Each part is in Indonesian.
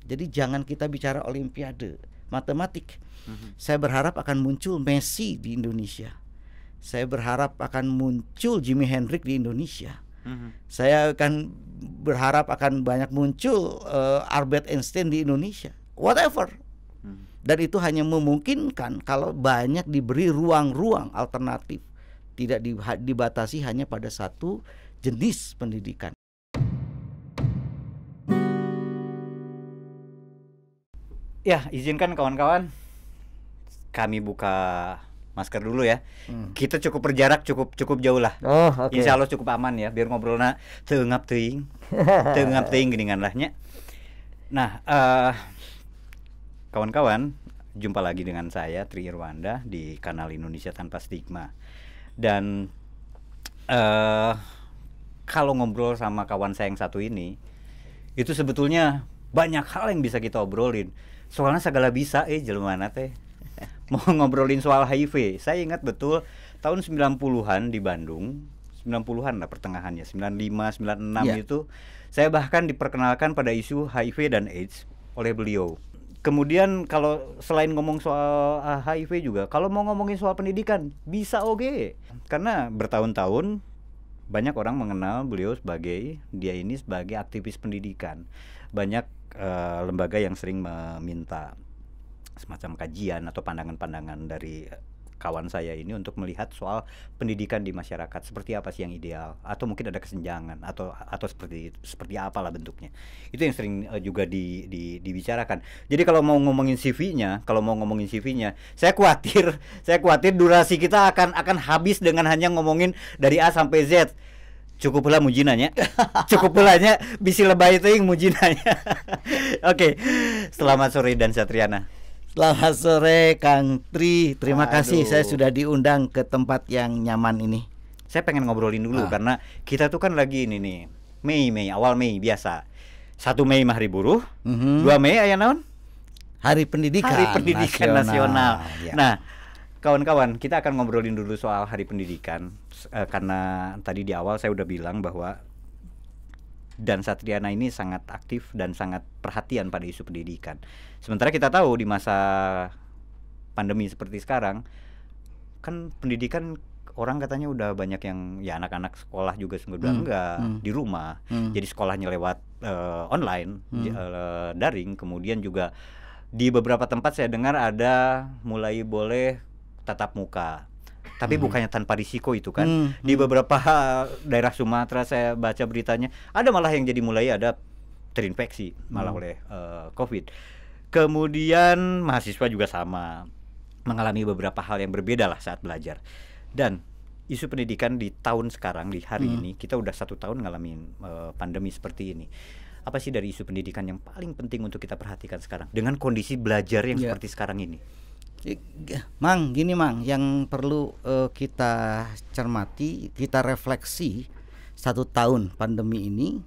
Jadi jangan kita bicara olimpiade matematik. Saya berharap akan muncul Messi di Indonesia. Saya berharap akan muncul Jimi Hendrix di Indonesia. Saya akan berharap akan banyak muncul Albert Einstein di Indonesia. Whatever. Dan itu hanya memungkinkan kalau banyak diberi ruang-ruang alternatif. Tidak dibatasi hanya pada satu jenis pendidikan. Ya, izinkan kawan-kawan kami buka masker dulu ya. Kita cukup berjarak cukup jauh lah. Okay. Insya Allah cukup aman ya, biar ngobrolnya teungap teuing. Teungap teuing geuningan lahnya. Nah, kawan-kawan, jumpa lagi dengan saya Tri Irwanda di kanal Indonesia Tanpa Stigma. Dan kalau ngobrol sama kawan saya yang satu ini, itu sebetulnya banyak hal yang bisa kita obrolin. Soalnya segala bisa jelema teh. Mau ngobrolin soal HIV. Saya ingat betul tahun 90-an di Bandung, 90-an lah pertengahannya, 95, 96 itu saya bahkan diperkenalkan pada isu HIV dan AIDS oleh beliau. Kemudian kalau selain ngomong soal HIV juga, kalau mau ngomongin soal pendidikan, bisa oke. Karena bertahun-tahun banyak orang mengenal beliau sebagai aktivis pendidikan. Banyak lembaga yang sering meminta semacam kajian atau pandangan-pandangan dari kawan saya ini untuk melihat soal pendidikan di masyarakat, seperti apa sih yang ideal, atau mungkin ada kesenjangan atau seperti apalah bentuknya. Itu yang sering juga dibicarakan. Jadi kalau mau ngomongin CV-nya, saya khawatir durasi kita akan habis dengan hanya ngomongin dari A sampai Z. Cukup pula mujinanya. Cukup pulanya bisi lebay teuing mujinanya. Oke. Selamat sore Dan Satriana. Selamat sore Kang Tri. Terima kasih saya sudah diundang ke tempat yang nyaman ini. Saya pengen ngobrolin dulu karena kita tuh kan lagi ini nih. Awal Mei biasa. 1 Mei mah Hari Buruh, 2 Mei aya naon? Hari Pendidikan Nasional. Ya. Nah, kawan-kawan, kita akan ngobrolin dulu soal Hari Pendidikan karena tadi di awal saya udah bilang bahwa Dan Satriana ini sangat aktif dan sangat perhatian pada isu pendidikan. Sementara kita tahu di masa pandemi seperti sekarang, kan pendidikan orang katanya udah banyak yang ya anak-anak sekolah juga sudah enggak di rumah. Jadi sekolahnya lewat online, daring. Kemudian juga di beberapa tempat saya dengar ada mulai boleh tatap muka. Tapi bukannya tanpa risiko itu kan. Di beberapa daerah Sumatera saya baca beritanya, ada malah yang jadi mulai ada terinfeksi malah oleh COVID. Kemudian mahasiswa juga sama, mengalami beberapa hal yang berbeda lah saat belajar. Dan isu pendidikan di tahun sekarang, di hari ini, kita udah 1 tahun ngalamin pandemi seperti ini. Apa sih dari isu pendidikan yang paling penting untuk kita perhatikan sekarang dengan kondisi belajar yang seperti sekarang ini? Mang, gini Mang, yang perlu kita cermati, kita refleksi 1 tahun pandemi ini,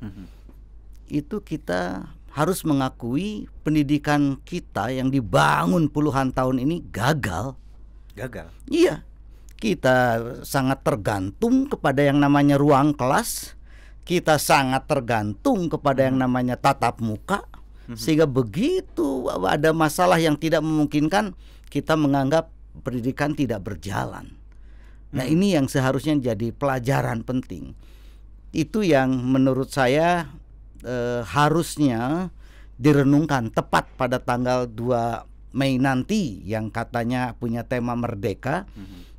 itu kita harus mengakui pendidikan kita yang dibangun puluhan tahun ini gagal. Iya, kita sangat tergantung kepada yang namanya ruang kelas, kita sangat tergantung kepada yang namanya tatap muka, sehingga begitu ada masalah yang tidak memungkinkan, kita menganggap pendidikan tidak berjalan. Nah, ini yang seharusnya jadi pelajaran penting. Itu yang menurut saya harusnya direnungkan tepat pada tanggal 2 Mei nanti yang katanya punya tema merdeka.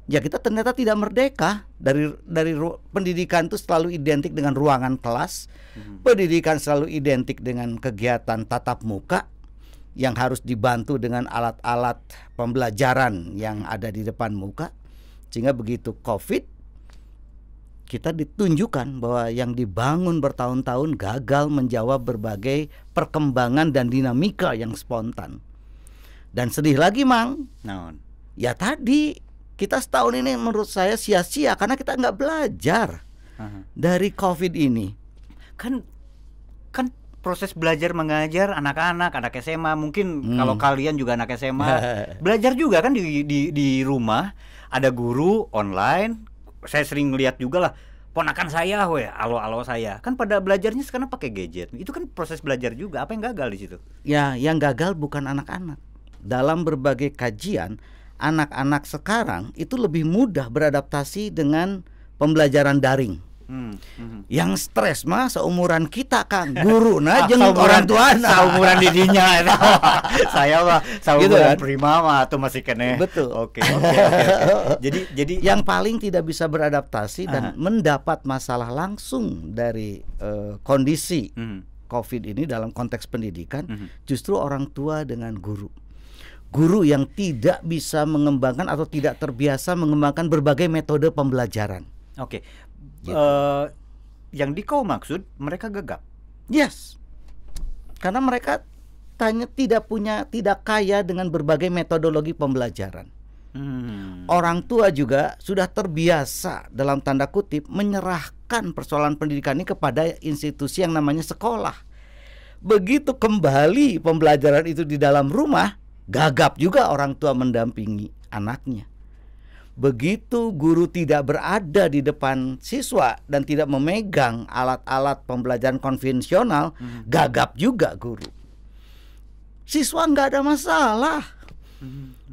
Ya, kita ternyata tidak merdeka. Dari pendidikan itu selalu identik dengan ruangan kelas. Pendidikan selalu identik dengan kegiatan tatap muka yang harus dibantu dengan alat-alat pembelajaran yang ada di depan muka. Sehingga begitu COVID, kita ditunjukkan bahwa yang dibangun bertahun-tahun gagal menjawab berbagai perkembangan dan dinamika yang spontan. Dan sedih lagi Mang, ya tadi kita setahun ini menurut saya sia-sia karena kita nggak belajar dari COVID ini. Kan proses belajar mengajar anak-anak, anak SMA, mungkin kalau kalian juga anak SMA, belajar juga kan di rumah, ada guru online. Saya sering lihat juga lah ponakan saya, alo saya. Kan pada belajarnya sekarang pakai gadget. Itu kan proses belajar juga. Apa yang gagal di situ? Ya, yang gagal bukan anak-anak. Dalam berbagai kajian, anak-anak sekarang itu lebih mudah beradaptasi dengan pembelajaran daring. Yang stres mah seumuran kita, Kang, guru nah jeung orang tua seumuran didinya eta. Saya mah seumuran gitu kan? prima mah tuh masih kene. Betul. Oke. Jadi yang paling tidak bisa beradaptasi dan mendapat masalah langsung dari kondisi COVID ini dalam konteks pendidikan justru orang tua dengan guru. Guru yang tidak bisa mengembangkan atau tidak terbiasa mengembangkan berbagai metode pembelajaran. Oke. Gitu. Yang Diko maksud mereka gagap. Yes. Karena mereka tidak kaya dengan berbagai metodologi pembelajaran. Orang tua juga sudah terbiasa dalam tanda kutip menyerahkan persoalan pendidikan ini kepada institusi yang namanya sekolah. Begitu kembali pembelajaran itu di dalam rumah, gagap juga orang tua mendampingi anaknya. Begitu guru tidak berada di depan siswa dan tidak memegang alat-alat pembelajaran konvensional, gagap juga guru. Siswa nggak ada masalah.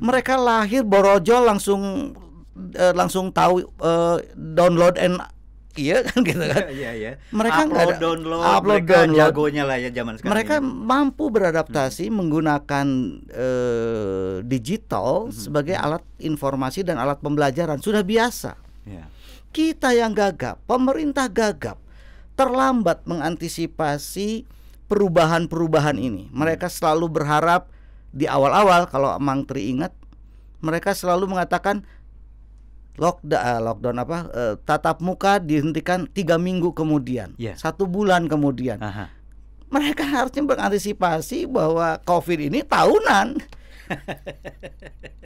Mereka lahir borojol langsung tahu download iya kan gitu kan. Iya. Mereka upload download. Jagonya lah ya zaman sekarang. Mereka mampu beradaptasi menggunakan digital sebagai alat informasi dan alat pembelajaran, sudah biasa. Kita yang gagap, pemerintah gagap, terlambat mengantisipasi perubahan-perubahan ini. Mereka selalu berharap di awal-awal, kalau Mang Tri ingat, mereka selalu mengatakan lockdown tatap muka dihentikan 3 minggu kemudian, 1 bulan kemudian. Mereka harusnya berantisipasi bahwa COVID ini tahunan.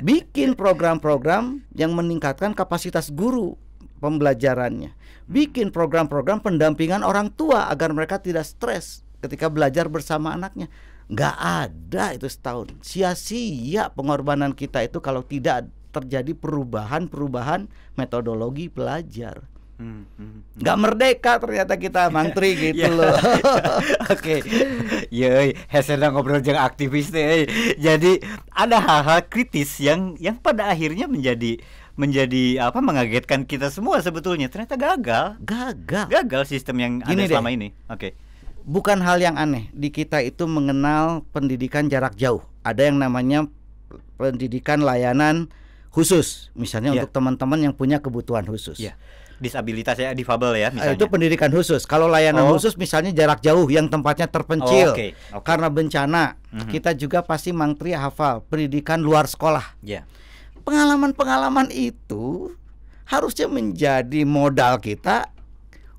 Bikin program-program yang meningkatkan kapasitas guru pembelajarannya. Bikin program-program pendampingan orang tua agar mereka tidak stres ketika belajar bersama anaknya. Nggak ada itu setahun. Sia-sia pengorbanan kita itu kalau tidak terjadi perubahan metodologi belajar. Nggak merdeka ternyata kita, Mang Tri gitu loh. Oke. Yoi, hasilnya ngobrol jeung aktivis deh. Jadi ada hal-hal kritis yang pada akhirnya menjadi mengagetkan kita semua sebetulnya. Ternyata gagal sistem yang ada selama ini. Oke. Bukan hal yang aneh di kita itu mengenal pendidikan jarak jauh. Ada yang namanya pendidikan layanan khusus, misalnya untuk teman-teman yang punya kebutuhan khusus. Disabilitas ya, difabel ya misalnya. Itu pendidikan khusus. Kalau layanan khusus misalnya jarak jauh yang tempatnya terpencil karena bencana. Kita juga pasti Mang Tri hafal pendidikan luar sekolah. Pengalaman-pengalaman itu harusnya menjadi modal kita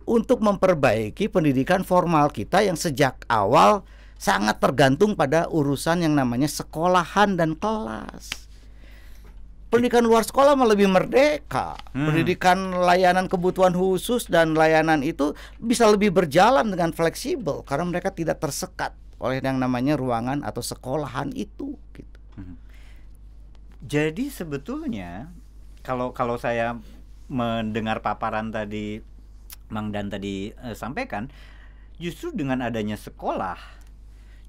untuk memperbaiki pendidikan formal kita yang sejak awal sangat tergantung pada urusan yang namanya sekolahan dan kelas. Pendidikan luar sekolah malah lebih merdeka. Pendidikan layanan kebutuhan khusus dan layanan itu bisa lebih berjalan dengan fleksibel karena mereka tidak tersekat oleh yang namanya ruangan atau sekolahan itu gitu. Jadi sebetulnya kalau saya mendengar paparan tadi Mang Dan tadi sampaikan, justru dengan adanya sekolah,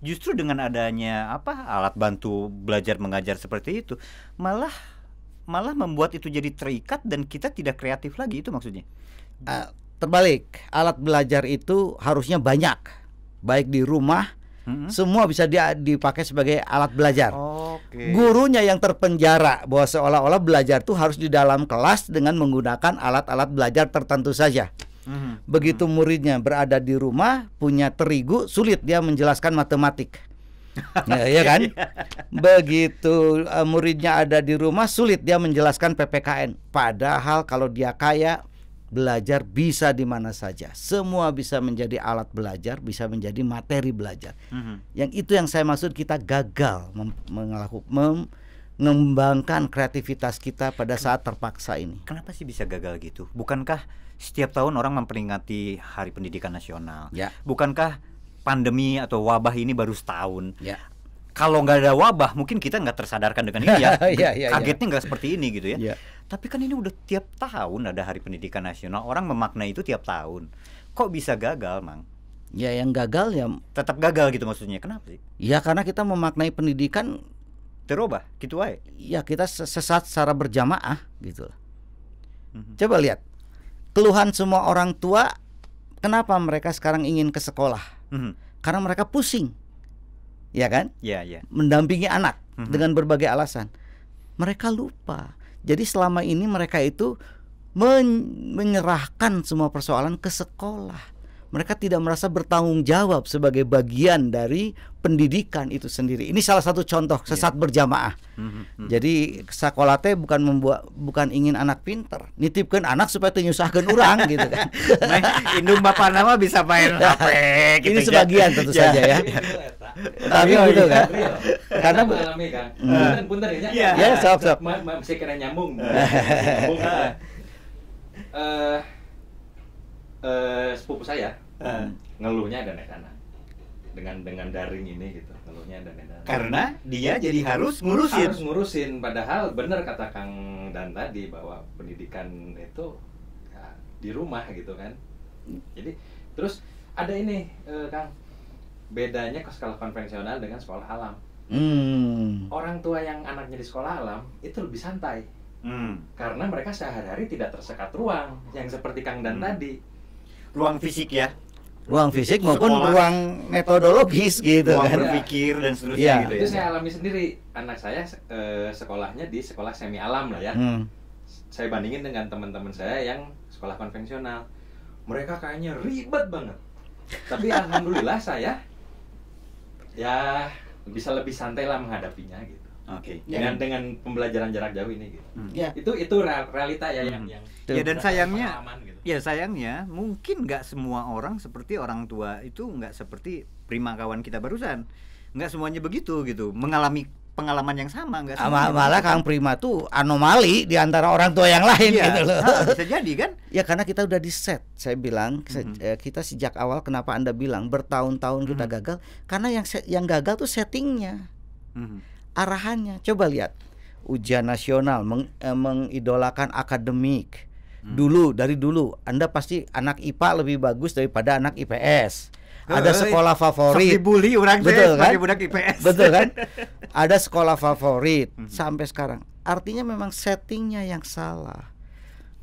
justru dengan adanya alat bantu belajar mengajar seperti itu, malah membuat itu jadi terikat dan kita tidak kreatif lagi, itu maksudnya? Terbalik, alat belajar itu harusnya banyak, baik di rumah, semua bisa dipakai sebagai alat belajar. Gurunya yang terpenjara bahwa seolah-olah belajar itu harus di dalam kelas dengan menggunakan alat-alat belajar tertentu saja. Begitu muridnya berada di rumah, punya terigu, sulit dia menjelaskan matematik. Ya kan? Begitu muridnya ada di rumah, sulit dia menjelaskan PPKN. Padahal kalau dia kaya, belajar bisa di mana saja. Semua bisa menjadi alat belajar, bisa menjadi materi belajar. Yang itu yang saya maksud, kita gagal mengembangkan kreativitas kita pada saat terpaksa ini. Kenapa sih bisa gagal gitu? Bukankah setiap tahun orang memperingati Hari Pendidikan Nasional? Bukankah pandemi atau wabah ini baru setahun? Kalau nggak ada wabah, mungkin kita nggak tersadarkan dengan ini ya. Iya. Kagetnya nggak seperti ini gitu ya. Iya. Tapi kan ini udah tiap tahun ada Hari Pendidikan Nasional, orang memaknai itu tiap tahun. Kok bisa gagal, Mang? Ya yang gagal ya, Tetap gagal gitu maksudnya. Kenapa sih? ya karena kita memaknai pendidikan, Terubah, gitu aja. ya kita sesat secara berjamaah gitu lah. Coba lihat keluhan semua orang tua, kenapa mereka sekarang ingin ke sekolah? Karena mereka pusing, ya kan? Iya. Mendampingi anak dengan berbagai alasan. Mereka lupa. Jadi selama ini mereka itu menyerahkan semua persoalan ke sekolah. Mereka tidak merasa bertanggung jawab sebagai bagian dari pendidikan itu sendiri. Ini salah satu contoh sesat berjamaah. Jadi sekolah teh bukan ingin anak pinter, nitipkan anak supaya teu nyusahkeun urang gitu kan. Indung bapak nama bisa main HP gitu. Ini sebagian tentu saja ya. Tapi gitu kan. Karena mengalami kan. Punten ya. Ya, sok. Masih kena nyambung. Sepupu saya ngeluhnya ada anak dengan daring ini gitu, ngeluhnya ada anak. Karena dia jadi harus ngurusin. Padahal benar kata Kang Dan tadi bahwa pendidikan itu ya, di rumah gitu kan. Jadi terus ada ini Kang, bedanya ke sekolah konvensional dengan sekolah alam. Orang tua yang anaknya di sekolah alam itu lebih santai. Karena mereka sehari-hari tidak tersekat ruang yang seperti Kang Dan tadi. Ruang fisik ya. Ruang fisik maupun ruang metodologis gitu Ruang kan. berpikir dan seterusnya Iya. gitu ya. Itu saya alami sendiri. Anak saya sekolahnya di sekolah semi alam lah ya. Saya bandingin dengan teman-teman saya yang sekolah konvensional. Mereka kayaknya ribet banget. Tapi alhamdulillah saya ya bisa lebih santai lah menghadapinya gitu. Oke. Dengan pembelajaran jarak jauh ini gitu. Ya. Itu realita ya yang Ya dan sayangnya, pengalaman gitu. ya sayangnya mungkin nggak semua orang seperti orang tua itu, nggak seperti Prima kawan kita barusan, nggak semuanya begitu gitu, mengalami pengalaman yang sama, nggak semuanya. Malah Kang Prima tuh anomali di antara orang tua yang lain Iya, gitu loh. bisa jadi kan? Ya karena kita udah di set. Saya bilang kita sejak awal, kenapa Anda bilang bertahun-tahun kita gagal? Karena yang gagal tuh settingnya, arahannya. Coba lihat ujian nasional mengidolakan akademik. Dari dulu Anda pasti anak IPA lebih bagus daripada anak IPS. Ada sekolah favorit. Dibully orang betul kan? budak IPS. Betul kan? Ada sekolah favorit sampai sekarang. Artinya memang settingnya yang salah.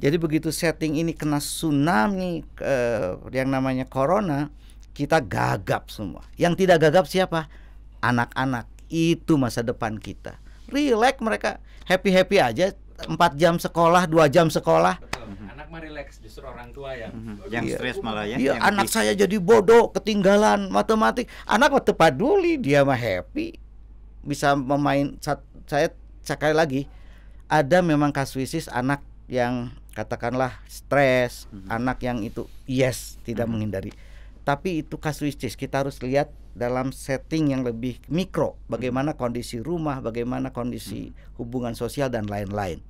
Jadi begitu setting ini kena tsunami yang namanya corona, kita gagap semua. Yang tidak gagap siapa? Anak-anak. Itu masa depan kita. Relax mereka, happy-happy aja. 4 jam sekolah, 2 jam sekolah. Anak mah relax, justru orang tua yang stres malah ya. Iya, anak saya jadi bodoh, ketinggalan matematik. Anak mah teu peduli, dia mah happy. Bisa saya sekali lagi, ada memang kasuisis anak yang katakanlah stres, anak yang itu tidak menghindari. Tapi itu kasuistis, kita harus lihat dalam setting yang lebih mikro, bagaimana kondisi rumah, bagaimana kondisi hubungan sosial dan lain-lain.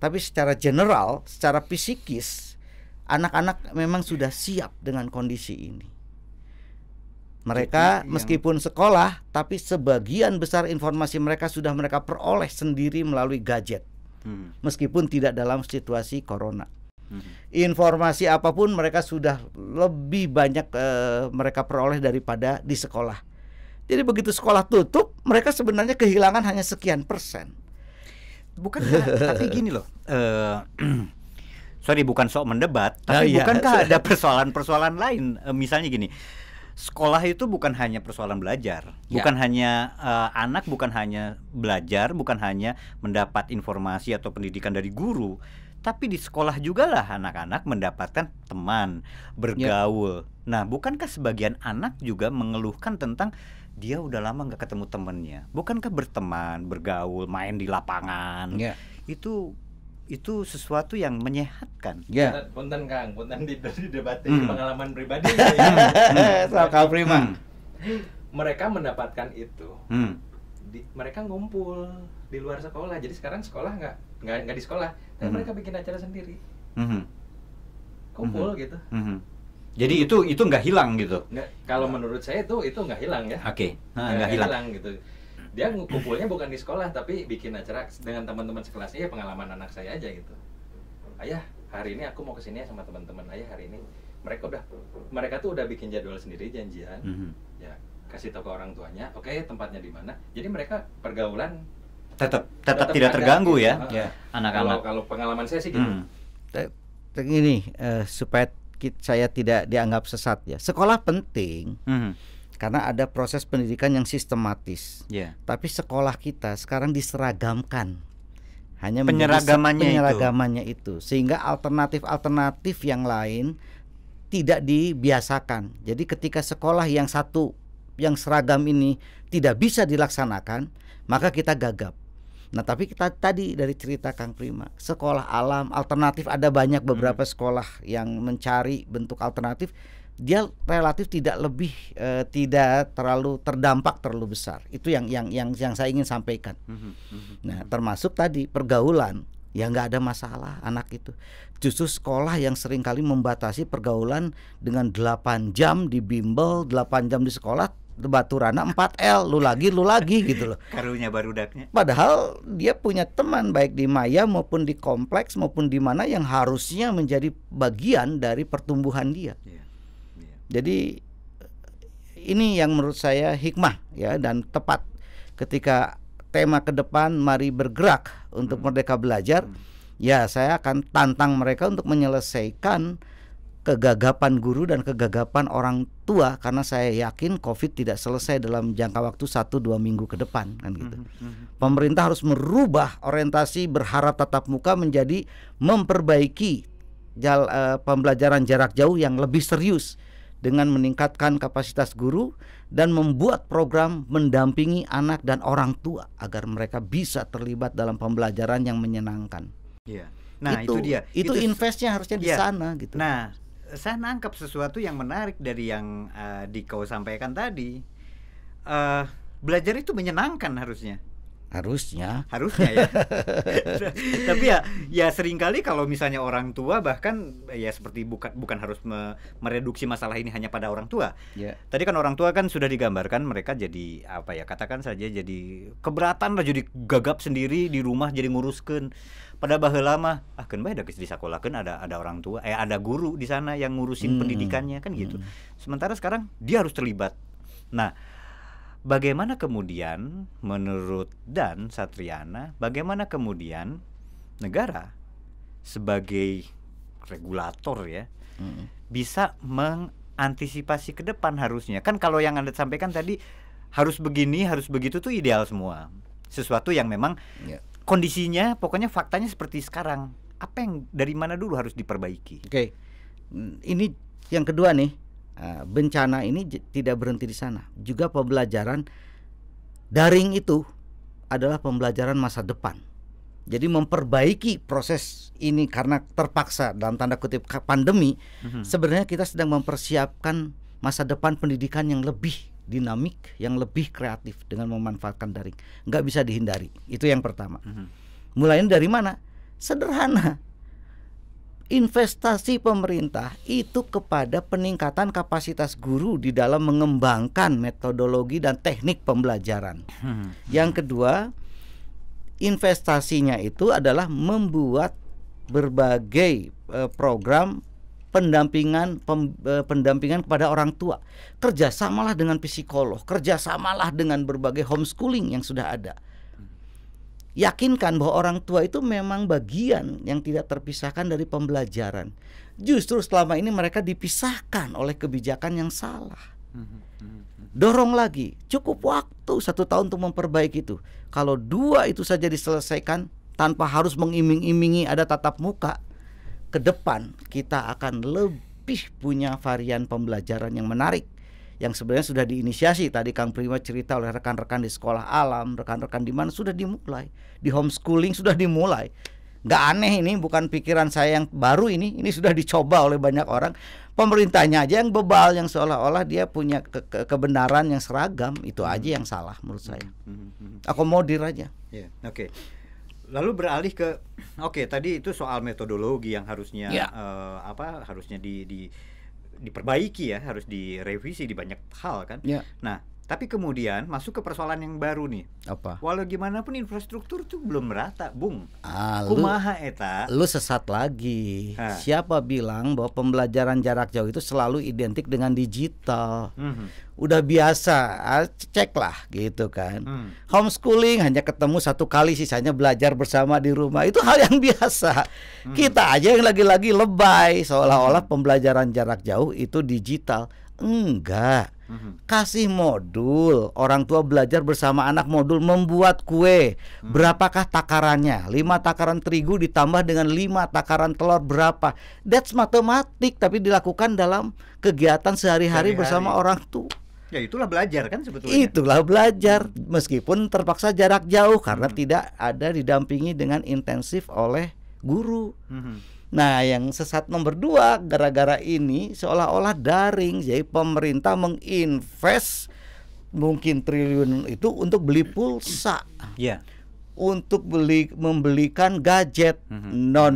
Tapi secara general, secara psikis, anak-anak memang sudah siap dengan kondisi ini. Mereka meskipun sekolah, tapi sebagian besar informasi mereka sudah mereka peroleh sendiri melalui gadget, meskipun tidak dalam situasi corona. Informasi apapun mereka sudah lebih banyak mereka peroleh daripada di sekolah. Jadi begitu sekolah tutup, mereka sebenarnya kehilangan hanya sekian persen. Tapi gini loh, sorry bukan sok mendebat, tapi bukankah ada persoalan-persoalan lain? Misalnya gini, sekolah itu bukan hanya persoalan belajar, bukan hanya anak bukan hanya belajar, bukan hanya mendapat informasi atau pendidikan dari guru. Tapi di sekolah juga lah anak-anak mendapatkan teman, bergaul. Nah, bukankah sebagian anak juga mengeluhkan tentang dia udah lama nggak ketemu temennya? Bukankah berteman, bergaul, main di lapangan itu sesuatu yang menyehatkan? Punten Kang, punten di debat pengalaman pribadi. Soal Kang Prima. Mereka mendapatkan itu. Mereka ngumpul di luar sekolah. Jadi sekarang sekolah nggak di sekolah, tapi mereka bikin acara sendiri. Kumpul gitu. Jadi itu nggak hilang gitu. Nggak, kalau menurut saya itu nggak hilang ya. Oke. Nggak hilang gitu. Dia kumpulnya bukan di sekolah tapi bikin acara dengan teman-teman sekelasnya, ya pengalaman anak saya aja gitu. Ayah, hari ini aku mau kesini sama teman-teman. Ayah, hari ini mereka tuh udah bikin jadwal sendiri, janjian. Ya, kasih tahu ke orang tuanya, oke, tempatnya di mana. Jadi mereka pergaulan tetap tidak terganggu gitu. ya, anak-anak. Kalau pengalaman saya sih gitu. Ini supaya saya tidak dianggap sesat ya. Sekolah penting. Karena ada proses pendidikan yang sistematis. Tapi sekolah kita sekarang diseragamkan. Hanya penyeragamannya itu. Sehingga alternatif yang lain tidak dibiasakan. Jadi ketika sekolah yang seragam ini tidak bisa dilaksanakan, maka kita gagap. Nah, tapi kita tadi dari cerita Kang Prima, sekolah alam alternatif ada banyak beberapa sekolah yang mencari bentuk alternatif. Dia relatif tidak terlalu terdampak terlalu besar. Itu yang saya ingin sampaikan. Nah, termasuk tadi pergaulan, ya nggak ada masalah anak itu. Justru sekolah yang seringkali membatasi pergaulan dengan 8 jam di bimbel, 8 jam di sekolah, baturana 4L, lu lagi gitu loh. Karunya barudaknya. Padahal dia punya teman baik di maya maupun di kompleks maupun di mana yang harusnya menjadi bagian dari pertumbuhan dia. Jadi ini yang menurut saya hikmah ya dan tepat ketika tema ke depan mari bergerak untuk merdeka belajar. Ya, saya akan tantang mereka untuk menyelesaikan kegagapan guru dan kegagapan orang tua karena saya yakin Covid tidak selesai dalam jangka waktu 1-2 minggu ke depan kan gitu. Pemerintah harus merubah orientasi berharap tatap muka menjadi memperbaiki pembelajaran jarak jauh yang lebih serius dengan meningkatkan kapasitas guru dan membuat program mendampingi anak dan orang tua agar mereka bisa terlibat dalam pembelajaran yang menyenangkan. Nah, itu dia. Itu investnya harusnya di sana gitu. Nah, saya nangkap sesuatu yang menarik dari yang Diko sampaikan tadi. Belajar itu menyenangkan harusnya ya. Tapi ya seringkali kalau misalnya orang tua bahkan ya seperti bukan harus mereduksi masalah ini hanya pada orang tua. Tadi kan orang tua kan sudah digambarkan mereka jadi apa ya, katakan saja jadi keberatan lah, jadi gagap sendiri di rumah jadi nguruskeun. Pada baheula mah keun bae da geus disakolahkeun ada orang tua, ada guru di sana yang ngurusin pendidikannya kan gitu. Sementara sekarang dia harus terlibat. Nah, bagaimana kemudian menurut Dan Satriana, bagaimana kemudian negara sebagai regulator ya bisa mengantisipasi ke depan harusnya. Kan kalau yang Anda sampaikan tadi harus begini, harus begitu tuh ideal semua. Sesuatu yang memang kondisinya, pokoknya faktanya seperti sekarang. Apa yang dari mana dulu harus diperbaiki? Oke. Ini yang kedua nih. Bencana ini tidak berhenti di sana. Juga pembelajaran daring itu adalah pembelajaran masa depan. Jadi memperbaiki proses ini karena terpaksa dalam tanda kutip pandemi. Sebenarnya kita sedang mempersiapkan masa depan pendidikan yang lebih dinamik, yang lebih kreatif dengan memanfaatkan daring. Nggak bisa dihindari. Itu yang pertama. Mulainya dari mana? Sederhana. Investasi pemerintah itu kepada peningkatan kapasitas guru di dalam mengembangkan metodologi dan teknik pembelajaran. Yang kedua, investasinya itu adalah membuat berbagai program pendampingan kepada orang tua. Kerjasamalah dengan psikolog, kerjasamalah dengan berbagai homeschooling yang sudah ada. Yakinkan bahwa orang tua itu memang bagian yang tidak terpisahkan dari pembelajaran. Justru selama ini mereka dipisahkan oleh kebijakan yang salah. Dorong lagi, cukup waktu 1 tahun untuk memperbaiki itu. Kalau 2 itu saja diselesaikan tanpa harus mengiming-imingi ada tatap muka, ke depan kita akan lebih punya varian pembelajaran yang menarik, yang sebenarnya sudah diinisiasi. Tadi Kang Prima cerita oleh rekan-rekan di sekolah alam, rekan-rekan di mana sudah dimulai, di homeschooling sudah dimulai. Nggak aneh, ini bukan pikiran saya yang baru, ini sudah dicoba oleh banyak orang. Pemerintahnya aja yang bebal, yang seolah-olah dia punya kebenaran yang seragam. Itu aja yang salah menurut saya. Akomodir aja. Oke. Lalu beralih ke tadi itu soal metodologi yang harusnya harusnya diperbaiki ya, harus direvisi di banyak hal kan. Nah, Tapi kemudian masuk ke persoalan yang baru nih. Apa? Walau gimana pun infrastruktur tuh belum merata, Bung. Lu Kumaha eta? sesat lagi. Hah. Siapa bilang bahwa pembelajaran jarak jauh itu selalu identik dengan digital? Mhm. Udah biasa, cek lah gitu kan. Homeschooling hanya ketemu satu kali, sisanya belajar bersama di rumah. Itu hal yang biasa. Kita aja yang lagi-lagi lebay seolah-olah pembelajaran jarak jauh itu digital. Enggak. Kasih modul, orang tua belajar bersama anak, modul membuat kue. Berapakah takarannya? 5 takaran terigu ditambah dengan 5 takaran telur berapa? That's matematik, tapi dilakukan dalam kegiatan sehari-hari bersama orang tua. Ya itulah belajar kan sebetulnya. Itulah belajar, meskipun terpaksa jarak jauh karena tidak ada didampingi dengan intensif oleh guru. Nah, yang sesat nomor 2 gara-gara ini seolah-olah daring. Jadi pemerintah menginvest mungkin triliun itu untuk beli pulsa, Iya. untuk membelikan gadget. No.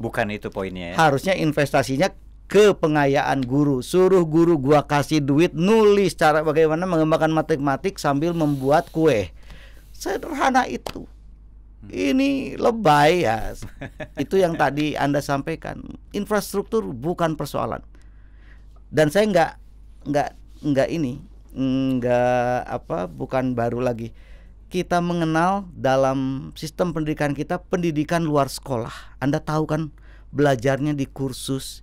Bukan itu poinnya ya. Harusnya investasinya ke pengayaan guru. Suruh guru gua kasih duit nulis cara bagaimana mengembangkan matematik sambil membuat kue. Sederhana itu. Ini lebay ya. Itu yang tadi Anda sampaikan. Infrastruktur bukan persoalan. Dan saya bukan baru lagi. Kita mengenal dalam sistem pendidikan kita pendidikan luar sekolah. Anda tahu kan belajarnya di kursus,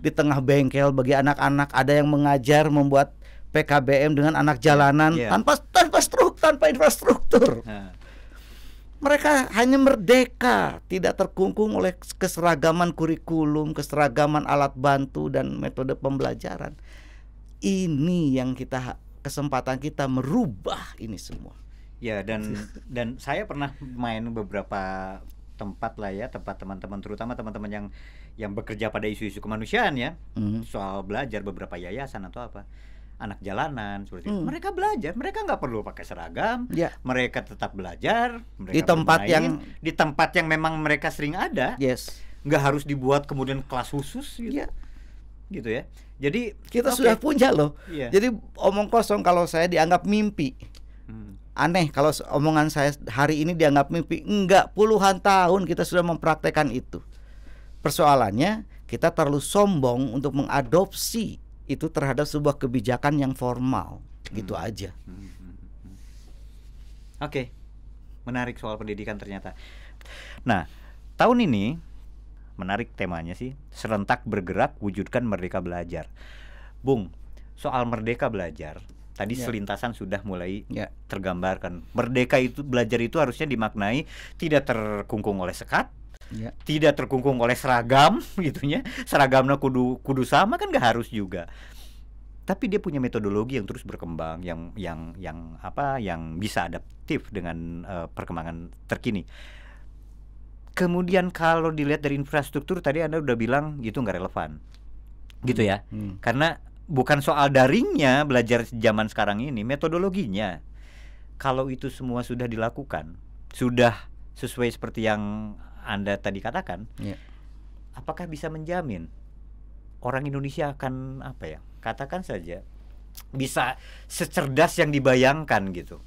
di tengah bengkel bagi anak-anak, ada yang mengajar membuat PKBM dengan anak jalanan tanpa infrastruktur. Mereka hanya merdeka, tidak terkungkung oleh keseragaman kurikulum, keseragaman alat bantu dan metode pembelajaran. Ini yang kesempatan kita merubah ini semua. Ya, dan saya pernah main beberapa tempat lah ya, tempat teman-teman, terutama teman-teman yang bekerja pada isu-isu kemanusiaan ya, soal belajar, beberapa yayasan atau apa, anak jalanan seperti itu. Mereka belajar, mereka nggak perlu pakai seragam, mereka tetap belajar, mereka di tempat yang memang mereka sering ada, nggak harus dibuat kemudian kelas khusus gitu, gitu ya. Jadi kita sudah punya loh. Jadi omong kosong kalau saya dianggap mimpi. Aneh kalau omongan saya hari ini dianggap mimpi. Enggak, puluhan tahun kita sudah mempraktekkan itu. Persoalannya kita terlalu sombong untuk mengadopsi itu terhadap sebuah kebijakan yang formal. Gitu aja. Oke. Menarik soal pendidikan ternyata. Nah, tahun ini menarik temanya sih, serentak bergerak wujudkan merdeka belajar. Bung, soal merdeka belajar tadi selintasan sudah mulai tergambarkan. Merdeka itu belajar itu harusnya dimaknai tidak terkungkung oleh sekat, tidak terkungkung oleh seragam, gitunya. Seragamnya kudu sama kan, nggak harus juga. Tapi dia punya metodologi yang terus berkembang, yang bisa adaptif dengan perkembangan terkini. Kemudian kalau dilihat dari infrastruktur tadi Anda udah bilang itu nggak relevan, gitu ya? Karena bukan soal daringnya belajar zaman sekarang ini, metodologinya. Kalau itu semua sudah dilakukan, sudah sesuai seperti yang Anda tadi katakan, apakah bisa menjamin orang Indonesia akan katakan saja bisa secerdas yang dibayangkan gitu?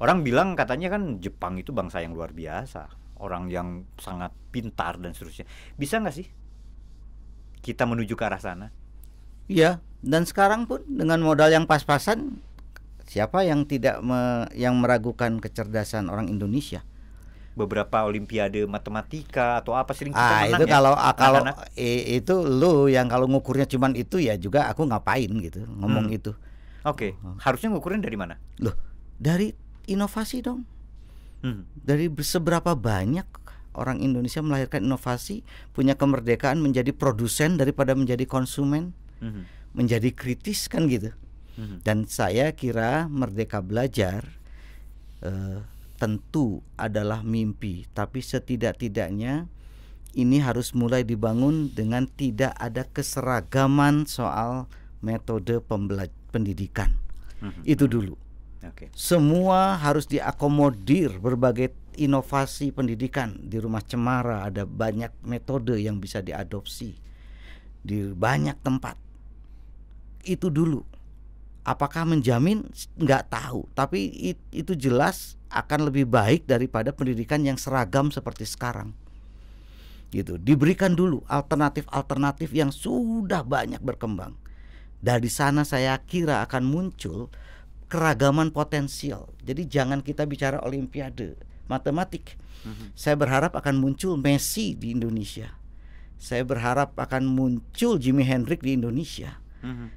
Orang bilang katanya kan Jepang itu bangsa yang luar biasa, orang yang sangat pintar dan seterusnya. Bisa nggak sih kita menuju ke arah sana? Iya, dan sekarang pun dengan modal yang pas-pasan, siapa yang yang meragukan kecerdasan orang Indonesia? Beberapa olimpiade matematika atau apa sering kita menang itu ya? kalau itu lu yang kalau ngukurnya cuman itu ya juga aku ngapain gitu ngomong itu. Oke. Harusnya ngukurin dari mana? Loh, dari inovasi dong. Dari seberapa banyak orang Indonesia melahirkan inovasi, punya kemerdekaan menjadi produsen daripada menjadi konsumen. Menjadi kritis kan gitu. Dan saya kira merdeka belajar tentu adalah mimpi, tapi setidak-tidaknya ini harus mulai dibangun dengan tidak ada keseragaman soal metode pendidikan. Itu dulu. Semua harus diakomodir, berbagai inovasi pendidikan. Di Rumah Cemara ada banyak metode yang bisa diadopsi di banyak tempat. Itu dulu. Apakah menjamin? Nggak tahu. Tapi itu jelas akan lebih baik daripada pendidikan yang seragam seperti sekarang. Gitu. Diberikan dulu alternatif-alternatif yang sudah banyak berkembang. Dari sana saya kira akan muncul keragaman potensial. Jadi jangan kita bicara olimpiade matematik. Saya berharap akan muncul Messi di Indonesia. Saya berharap akan muncul Jimi Hendrix di Indonesia.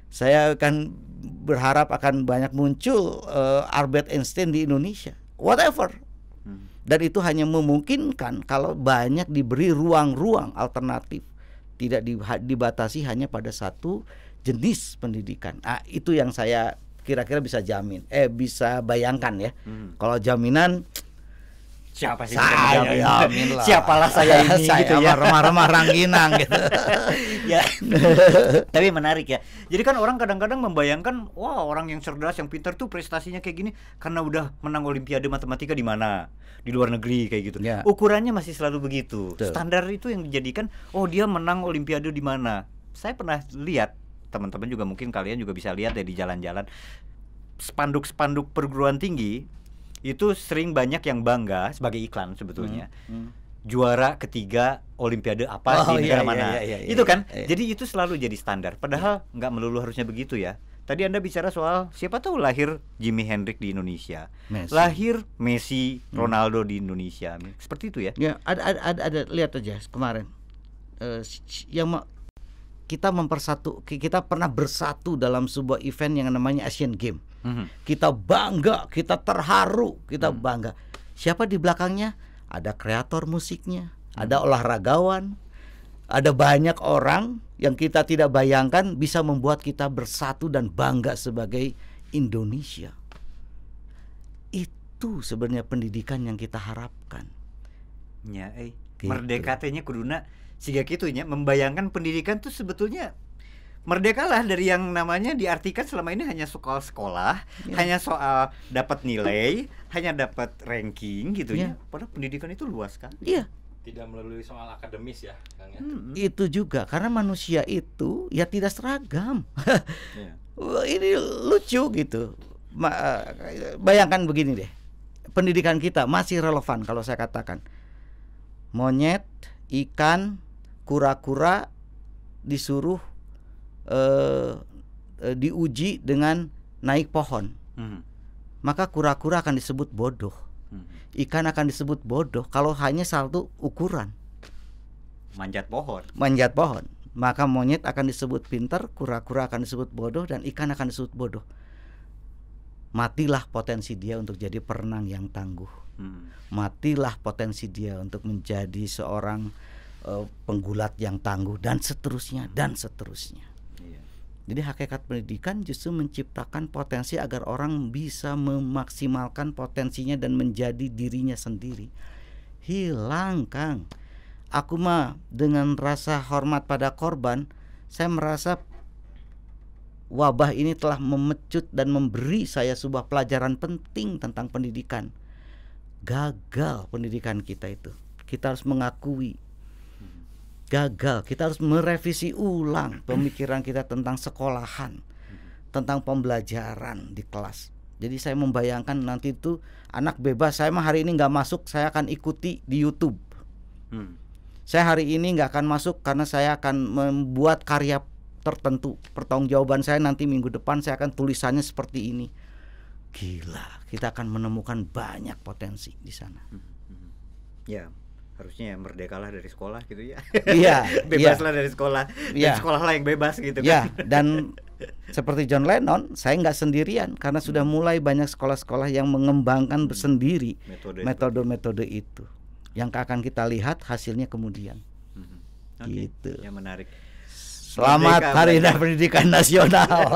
Saya akan berharap akan banyak muncul Albert Einstein di Indonesia. Whatever. Dan itu hanya memungkinkan kalau banyak diberi ruang-ruang alternatif. Tidak dibatasi hanya pada satu jenis pendidikan. Itu yang saya kira-kira bisa bisa bayangkan ya. Kalau jaminan siapa sih saya jamin lah. Siapalah saya ini saya gitu ya. remah-remah rangginang gitu. Ya. Tapi menarik ya. Jadi kan orang kadang-kadang membayangkan, wah orang yang cerdas, yang pintar tuh prestasinya kayak gini karena udah menang olimpiade matematika di mana? Di luar negeri kayak gitu. Ya. Ukurannya masih selalu begitu. Betul. Standar itu yang dijadikan, oh dia menang olimpiade di mana? Saya pernah lihat, teman-teman juga mungkin kalian juga bisa lihat ya di jalan-jalan, spanduk-spanduk perguruan tinggi itu sering banyak yang bangga sebagai iklan sebetulnya. Juara ketiga olimpiade apa di negara mana. Itu kan. Jadi itu selalu jadi standar. Padahal nggak melulu harusnya begitu ya. Tadi Anda bicara soal siapa tahu lahir Jimi Hendrix di Indonesia. Lahir Messi, Ronaldo di Indonesia. Seperti itu ya. Ya, ada lihat aja kemarin. Kita pernah bersatu dalam sebuah event yang namanya Asian Games. Kita bangga, kita terharu, kita bangga. Siapa di belakangnya? Ada kreator musiknya, ada olahragawan, ada banyak orang yang kita tidak bayangkan bisa membuat kita bersatu dan bangga sebagai Indonesia. Itu sebenarnya pendidikan yang kita harapkan. Ya, Gitu. merdeka tehnya kuduna siga kitunya membayangkan pendidikan tuh sebetulnya merdekalah dari yang namanya diartikan selama ini hanya soal sekolah, hanya soal dapat nilai, hanya dapat ranking gitu ya. Padahal pendidikan itu luas kan? Iya. Tidak melalui soal akademis ya, Kang ya. Itu juga karena manusia itu ya tidak seragam. Ini lucu gitu. Bayangkan begini deh. Pendidikan kita masih relevan kalau saya katakan. Monyet, ikan, kura-kura disuruh diuji dengan naik pohon, maka kura-kura akan disebut bodoh, ikan akan disebut bodoh kalau hanya satu ukuran, manjat pohon. Maka monyet akan disebut pintar, kura-kura akan disebut bodoh, dan ikan akan disebut bodoh. Matilah potensi dia untuk jadi perenang yang tangguh. Matilah potensi dia untuk menjadi seorang penggulat yang tangguh, dan seterusnya dan seterusnya. Jadi hakikat pendidikan justru menciptakan potensi agar orang bisa memaksimalkan potensinya dan menjadi dirinya sendiri. Hilang, Kang. Aku mah dengan rasa hormat pada korban, saya merasa wabah ini telah memecut dan memberi saya sebuah pelajaran penting tentang pendidikan. Gagal pendidikan kita itu. Kita harus mengakui gagal. Kita harus merevisi ulang pemikiran kita tentang sekolahan, tentang pembelajaran di kelas. Jadi saya membayangkan nanti itu anak bebas. Saya mah hari ini nggak masuk, saya akan ikuti di YouTube. Saya hari ini nggak akan masuk karena saya akan membuat karya tertentu. Pertanggungjawaban saya nanti minggu depan saya akan tulisannya seperti ini. Gila, kita akan menemukan banyak potensi di sana. Ya. Harusnya ya merdekalah dari sekolah gitu ya. Iya. Bebaslah dari sekolah. Dan sekolahlah yang bebas gitu kan. Ya, dan seperti John Lennon, saya nggak sendirian karena sudah mulai banyak sekolah-sekolah yang mengembangkan sendiri metode-metode itu. Yang akan kita lihat hasilnya kemudian. Okay. Gitu. Ya menarik. Selamat Hari Pendidikan Nasional.